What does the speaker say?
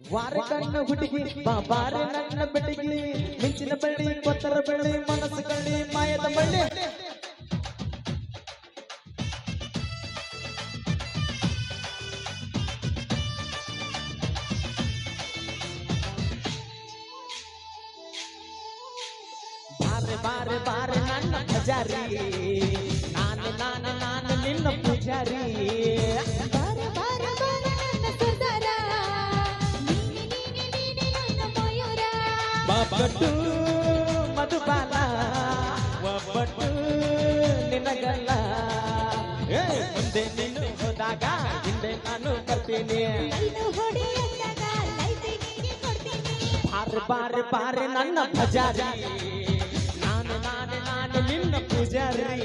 ವಾರ ಕಣ್ಣ ಹುಡುಗಿ ಬಾಬಾರೆ ನನ್ನ ಬೆಟಗಿ ಮಿಂಚಿನ ಬಳ್ಳಿ ಕೊತ್ತರ ಬಳ್ಳಿ ಮನಸ್ಸು ಕಳ್ಳಿ ಮಾಯದ ಬಳ್ಳಿ ಬಾರೆ ಬಾರೆ ಬಾರೆ ನನ್ನ ಪೂಜಾರಿ ನಾನು ನಾನು ನಾನು ನಿನ್ನ ಪೂಜಾರಿ ಬಾರೆ ಬಾರೆ ಬಾರೆ ನನ್ನ ಸುಂದರ ನೀನೆ ನೀನೆ ನನ್ನ ಮಯೂರ ಬಾಬಟ್ಟು ಮಧುಬಾಲ ಒಬ್ಬಟ್ಟು ನಿನಗಲ್ಲ ಮುಂದೆ ನೀನು ಹೋದಾಗ ಹಿಂದೆ ನಾನು ಬರ್ತೀನಿ ಕಲ್ಲು ಹೊಡಿ ಅಂದಾಗ ಲೈಫ್ ನಿನಗೆ ಕೊಡ್ತೀನಿ ಬಾರೆ ಬಾರೆ ಬಾರೆ ನನ್ನ ಪೂಜಾರಿ ನಾನು ನಾನು ನಾನು ನಿನ್ನ ಪೂಜಾರಿ